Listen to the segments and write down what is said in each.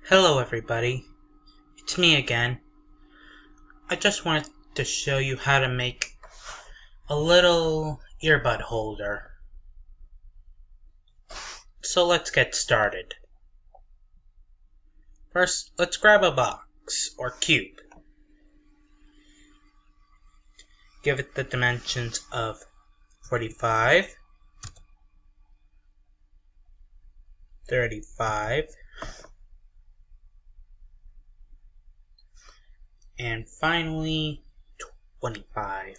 Hello everybody, it's me again. I just wanted to show you how to make a little earbud holder. So let's get started. First, let's grab a box or cube. Give it the dimensions of 45, 35, and finally 25.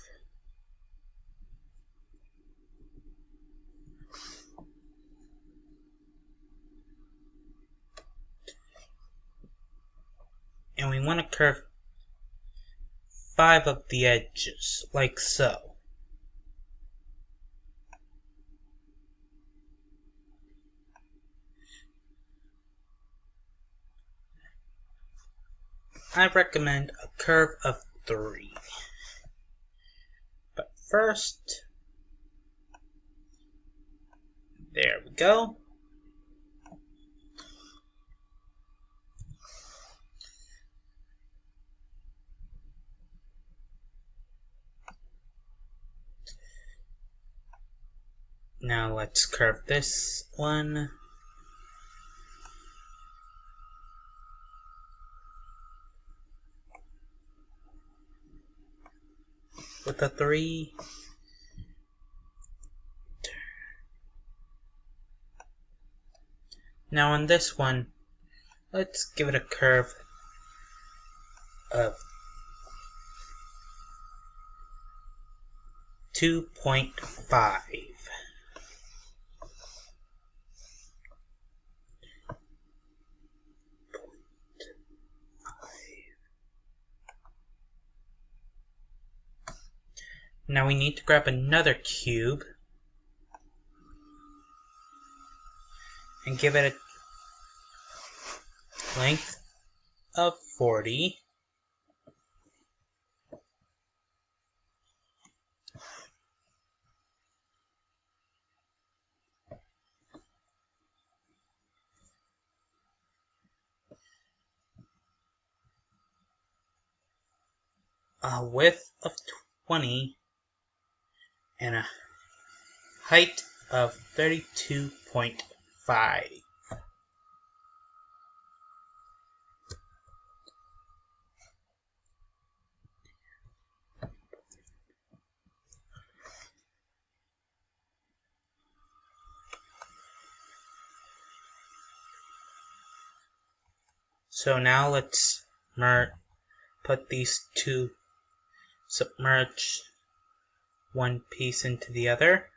And we want to curve 5 of the edges, like so. I recommend a curve of 3. But first, there we go. Now let's curve this one. With a 3. Now on this one, let's give it a curve of 2.5. Now we need to grab another cube and give it a length of 40. A width of 20 and a height of 32.5. So now let's put these two, submerge one piece into the other.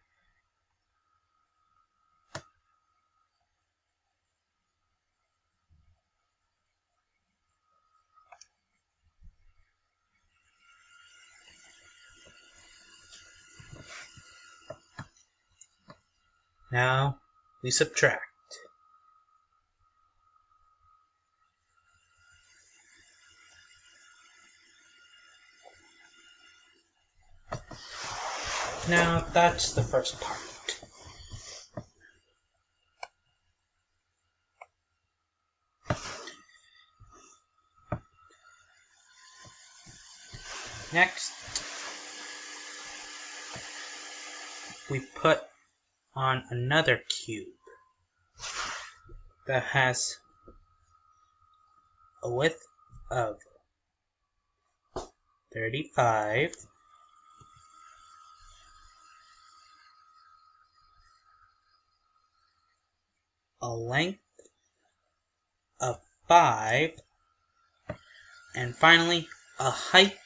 Now we subtract. Now that's the first part. Next, we put on another cube that has a width of 35, a length of 5, and finally a height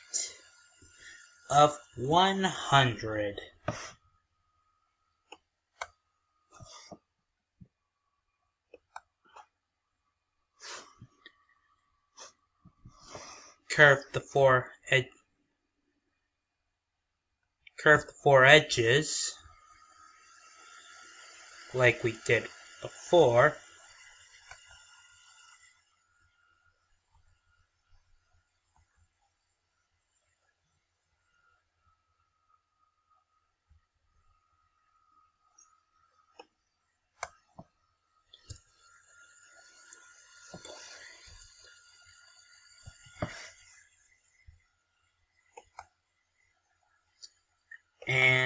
of 100. Curve the four edges like we did before.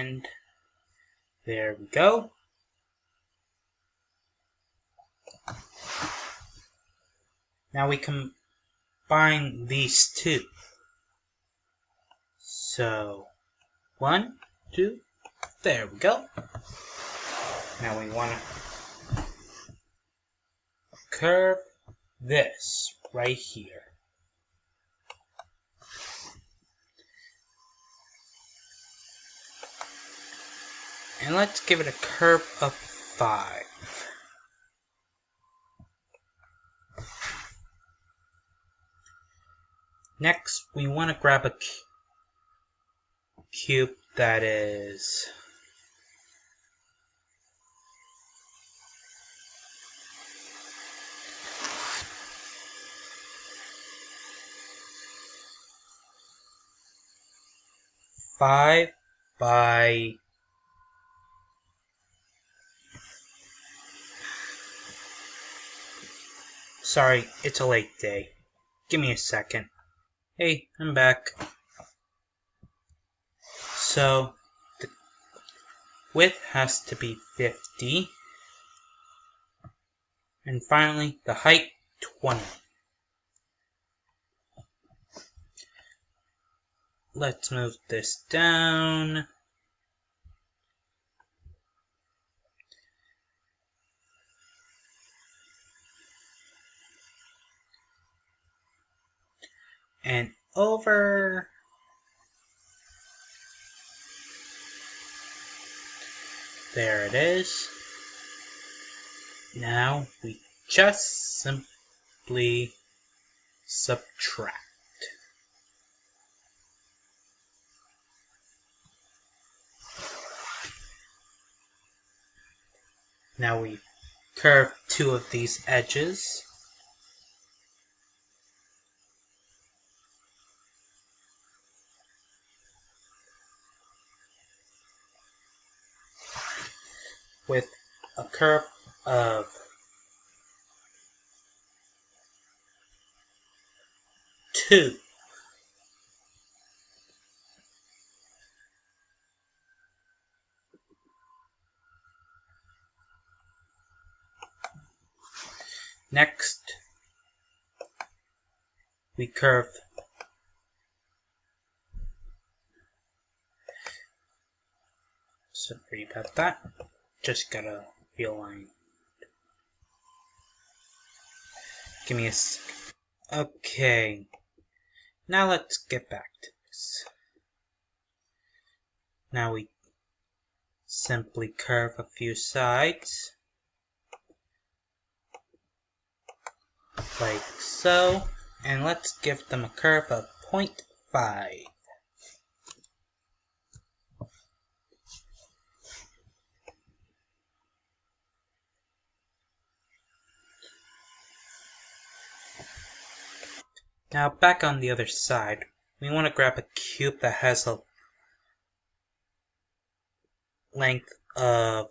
and there we go. Now we combine these two. So 1, 2, there we go. Now we want to curve this right here. And let's give it a curve of 5. Next, we want to grab a cube that is 5 by 'Sorry, it's a late day. Give me a second. Hey, I'm back. So, the width has to be 50. And finally, the height, 20. Let's move this down. And over. There it is. Now we just simply subtract. Now we curve two of these edges. With a curve of 2. Next, we curve sorry about that. Just gotta realign. Give me a sec. Okay. Now let's get back to this. Now we simply curve a few sides. Like so. And let's give them a curve of 0.5. Now back on the other side, we want to grab a cube that has a length of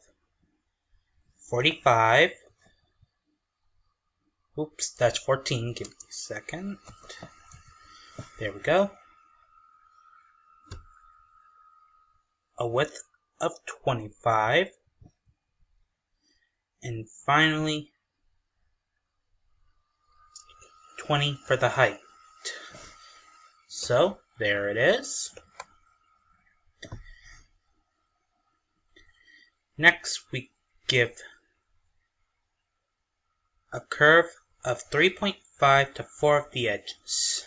45. Oops, that's 14. Give me a second. There we go. A width of 25. And finally, 20 for the height. So, there it is. Next, we give a curve of 3.5 to 4 of the edges.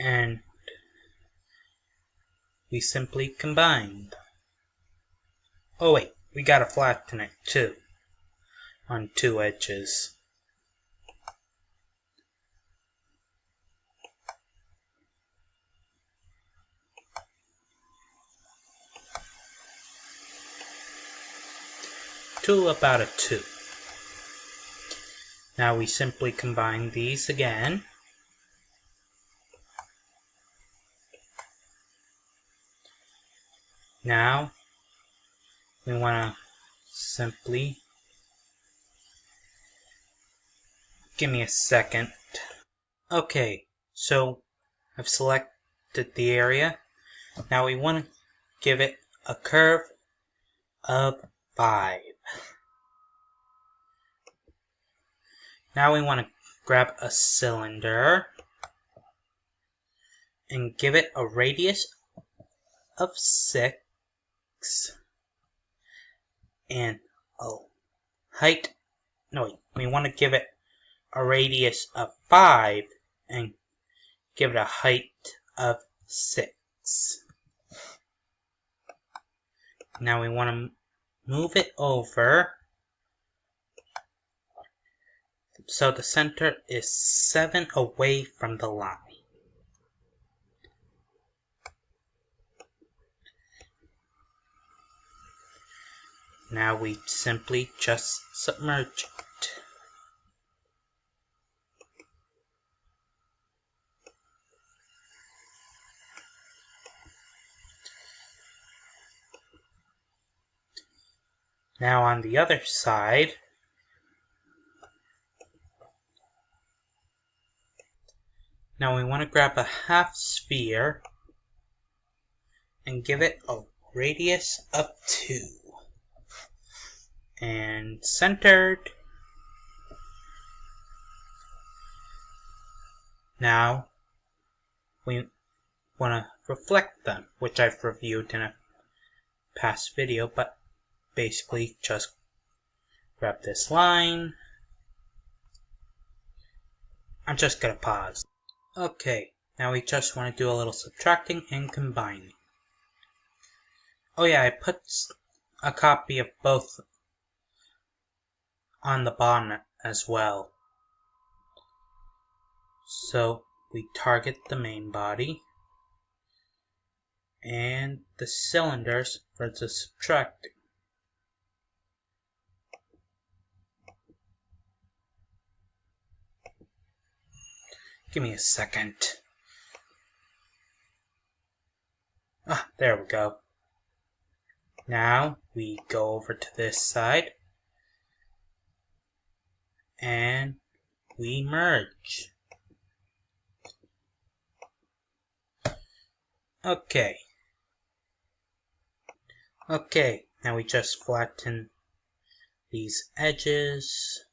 And we simply combined. Oh wait, we gotta flatten it too, on 2 edges. To about a 2. Now we simply combine these again. Now we want to simply give me a second. Okay, so I've selected the area. Now we want to give it a curve of 5. Now we want to grab a cylinder and give it a radius of 6 and a height. No, wait, we want to give it a radius of 5 and give it a height of 6. Now we want to move it over so the center is 7 away from the line. Now we simply just submerge it. Now on the other side, now we want to grab a half sphere and give it a radius of 2. And centered. Now we want to reflect them, which I've reviewed in a past video, but basically just grab this line. I'm just gonna pause. Okay, now we just want to do a little subtracting and combining. Oh yeah, I put a copy of both on the bottom as well. So we target the main body and the cylinders for the subtracting. Give me a second. There we go. Now we go over to this side and we merge. Okay. Okay, now we just flatten these edges.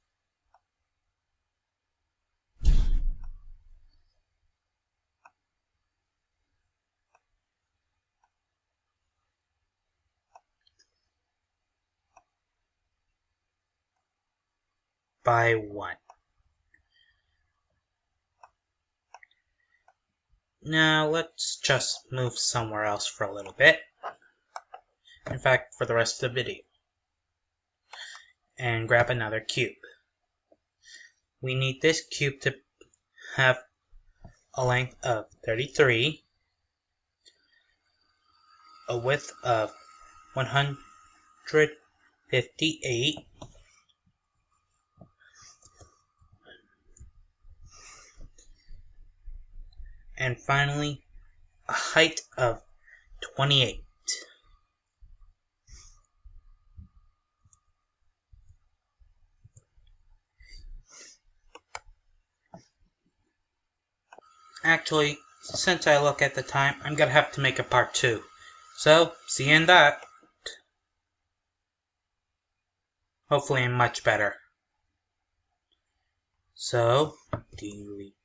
By 1. Now let's just move somewhere else for a little bit. In fact, for the rest of the video. And grab another cube. We need this cube to have a length of 33, a width of 158, and finally a height of 28. Actually, since I look at the time, I'm gonna have to make a part 2. So, see you in that. Hopefully I'm much better. So, delete